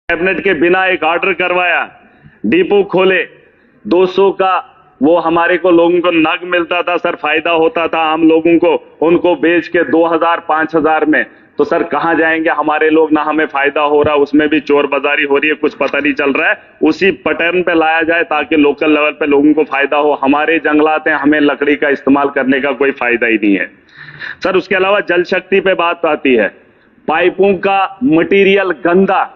Cabinet के बिना एक ऑर्डर करवाया, डिपो खोले, 200 का वो हमारे को लोगों को नग मिलता था सर, फायदा होता था आम लोगों को, उनको बेच के 2000 5000 में। तो सर कहां जाएंगे हमारे लोग, ना हमें फायदा हो रहा, उसमें भी चोर बाजारी हो रही है, कुछ पता नहीं चल रहा है। उसी पैटर्न पे लाया जाए ताकि लोकल लेवल पे लोगों को फायदा हो। हमारे जंगलात हैं, हमें लकड़ी का इस्तेमाल करने का कोई फायदा ही नहीं है सर। उसके अलावा जल शक्ति पे बात आती है, पाइपों का मटेरियल गंदा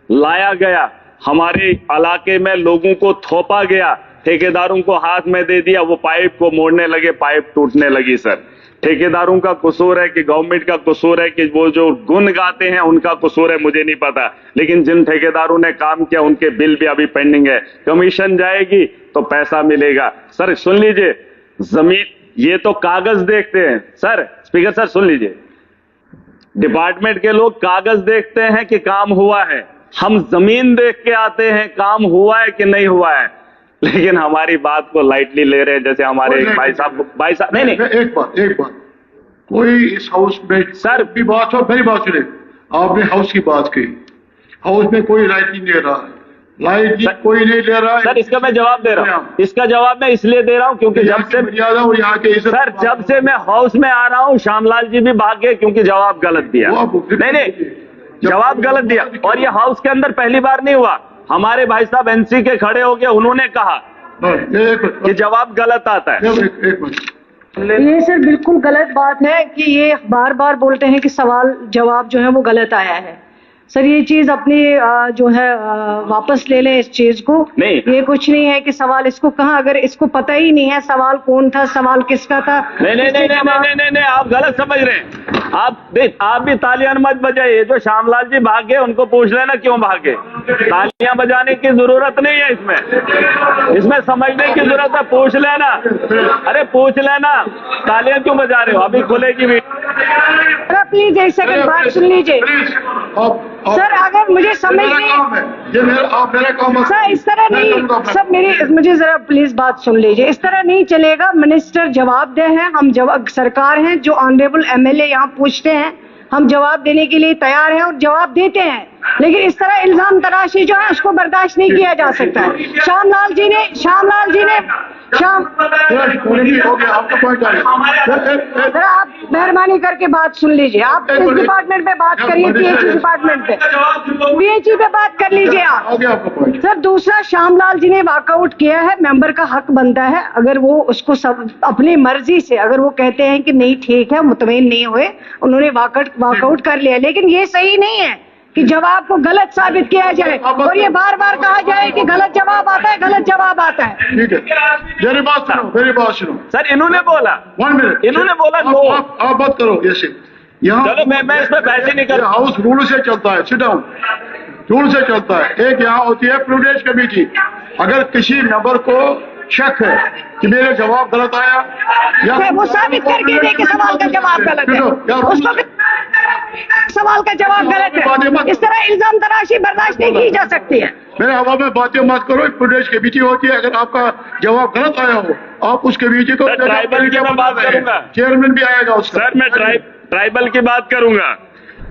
लाया गया, हमारे इलाके में लोगों को थोपा गया, ठेकेदारों को हाथ में दे दिया, वो पाइप को मोड़ने लगे, पाइप टूटने लगी सर। ठेकेदारों का कसूर है कि गवर्नमेंट का कसूर है कि वो जो गुण गाते हैं उनका कसूर है, मुझे नहीं पता। लेकिन जिन ठेकेदारों ने काम किया उनके बिल भी अभी पेंडिंग है। कमीशन जाएगी तो पैसा मिलेगा सर। सुन लीजिए, जमीन, ये तो कागज देखते हैं सर। स्पीकर सर सुन लीजिए, डिपार्टमेंट के लोग कागज देखते हैं कि काम हुआ है, हम जमीन देख के आते हैं काम हुआ है कि नहीं हुआ है। लेकिन हमारी बात को लाइटली ले रहे हैं, जैसे हमारे एक भाई साहब नहीं एक बात कोई इस हाउस में सर भी बात हो, मेरी बात सुने, आपने हाउस की बात की, हाउस में कोई लाइट नहीं दे रहा है, लाइट कोई नहीं ले रहा है सर। इसका मैं जवाब दे रहा हूँ, इसका जवाब मैं इसलिए दे रहा हूँ क्योंकि जब से यहाँ के सर जब से मैं हाउस में आ रहा हूँ श्यामलाल जी भी भागे क्योंकि जवाब गलत दिया। नहीं, जवाब गलत दिया। और ये हाउस के अंदर पहली बार नहीं हुआ, हमारे भाई साहब एनसी के खड़े हो गए, उन्होंने कहा कि जवाब गलत आता है। ये सर बिल्कुल गलत बात है कि ये बार बार बोलते हैं कि सवाल जवाब जो है वो गलत आया है। सर ये चीज अपनी जो है वापस ले लें इस चीज को। नहीं, ये कुछ नहीं है कि सवाल इसको कहा, अगर इसको पता ही नहीं है सवाल कौन था, सवाल किसका था। नहीं, आप गलत समझ रहे हैं। आप भी तालियां मत बजाइए। जो श्यामलाल जी भागे उनको पूछ लेना क्यों भागे। तालियां बजाने की जरूरत नहीं है इसमें समझने की जरूरत है, पूछ लेना। अरे पूछ लेना, तालियां क्यों बजा रहे हो, अभी खुलेगी भी। प्लीज एक सेकंड बात सुन लीजिए सर, अगर मुझे समझ नहीं सर इस तरह नहीं सर, मुझे जरा प्लीज बात सुन लीजिए। इस तरह नहीं चलेगा। मिनिस्टर जवाबदेह हैं, हम सरकार हैं, जो ऑनरेबल एमएलए यहाँ पूछते हैं हम जवाब देने के लिए तैयार हैं और जवाब देते हैं। लेकिन इस तरह इल्जाम तराशी जो है उसको बर्दाश्त नहीं किया जा सकता है। श्यामलाल जी ने जरा आप मेहरबानी करके बात सुन लीजिए। आप इस डिपार्टमेंट पे बात करिए, पीएचई डिपार्टमेंट पे, पीएचई पे बात कर लीजिए आप। सर दूसरा, श्यामलाल जी ने वॉकआउट किया है, मेंबर का हक बनता है, अगर वो उसको सब अपनी मर्जी से अगर वो कहते हैं कि नहीं ठीक है, मुतमईन नहीं हुए, उन्होंने वॉकआउट कर लिया। लेकिन ये सही नहीं है कि जवाब को गलत साबित किया जाए और ये बार बार कहा जाए कि गलत जवाब आता है, गलत जवाब आता है। ठीक है, मेरी बात सुनो सर। इन्होंने बोला 1 मिनट, इन्होंने बोला आप बात करो। जैसे यहाँ चलो मैं इस पर बहस ही नहीं कर। हाउस रूल से चलता है, सिट डाउन, रूल से चलता है। एक यहाँ होती है प्रूडेंस कमेटी, अगर किसी मेंबर को शक है कि मेरा जवाब गलत आया या वो साबित करके दे कि सवाल का जवाब गलत है, उसको सवाल का जवाब गलत है। इस तरह इल्जाम तराशी बर्दाश्त नहीं की जा सकती है। मेरे हवा में बातें मत करो। प्रूडेंस कमेटी होती है, अगर आपका जवाब गलत आया हो आप उस कमेटी को ट्राइबल की मैं बात करूंगा, चेयरमैन भी आएगा उसका। सर मैं ट्राइबल की बात करूंगा।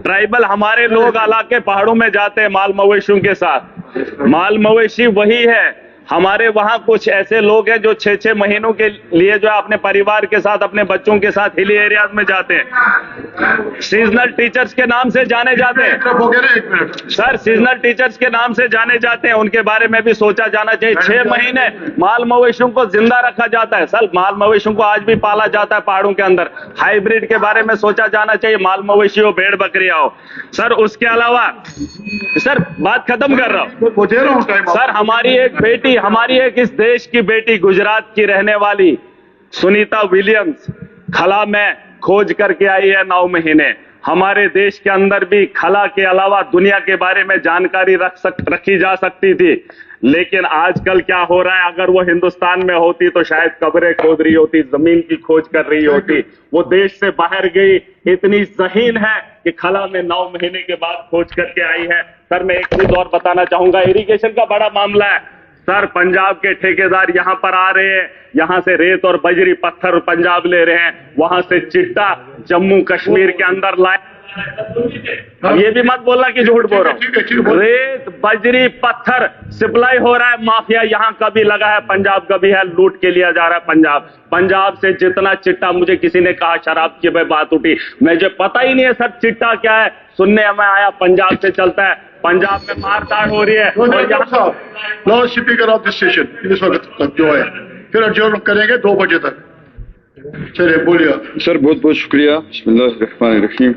ट्राइबल हमारे लोग इलाके पहाड़ों में जाते हैं माल मवेशियों के साथ। माल मवेशी वही है, हमारे वहां कुछ ऐसे लोग हैं जो 6-6 महीनों के लिए जो है अपने परिवार के साथ, अपने बच्चों के साथ हिली एरियाज में जाते हैं। सीजनल टीचर्स के नाम से जाने जाते हैं सर, सीजनल टीचर्स के नाम से जाने जाते हैं, उनके बारे में भी सोचा जाना चाहिए। 6 महीने माल मवेशियों को जिंदा रखा जाता है सर, माल मवेशियों को आज भी पाला जाता है पहाड़ों के अंदर। हाइब्रिड के बारे में सोचा जाना चाहिए, माल मवेशी हो, भेड़ बकरियां हो सर। उसके अलावा सर बात खत्म कर रहा हूं सर, हमारी एक इस देश की बेटी, गुजरात की रहने वाली सुनीता विलियम्स खला में खोज करके आई है 9 महीने। हमारे देश के अंदर भी खला के अलावा दुनिया के बारे में जानकारी रखी जा सकती थी, लेकिन आजकल क्या हो रहा है, अगर वो हिंदुस्तान में होती तो शायद कब्रें खोद रही होती, जमीन की खोज कर रही होती। वो देश से बाहर गई, इतनी ज़हीन है कि खला में 9 महीने के बाद खोज करके आई है। सर मैं एक चीज और बताना चाहूंगा, इरिगेशन का बड़ा मामला है सर। पंजाब के ठेकेदार यहां पर आ रहे हैं, यहां से रेत और बजरी पत्थर पंजाब ले रहे हैं, वहां से चिट्टा जम्मू कश्मीर के अंदर लाए अब ये भी मत बोलना कि झूठ बोल रहा ठीक है, हूँ। रेत, बजरी, पत्थर सप्लाई हो रहा है, माफिया यहाँ कभी लगा है, पंजाब कभी है, लूट के लिया जा रहा है पंजाब से जितना चिट्टा, मुझे किसी ने कहा शराब की भाई बात उठी, मुझे पता ही नहीं है सर चिट्टा क्या है, सुनने में आया पंजाब से चलता है, पंजाब में मारकाट हो रही है। और यहाँ loud speaker of this station इस वक्त तक जो है, फिर adjourn करेंगे 2 बजे तक। चलिए बोलिए सर बहुत बहुत शुक्रिया। बिस्मिल्लाहिर्रहमानिर्रहीम।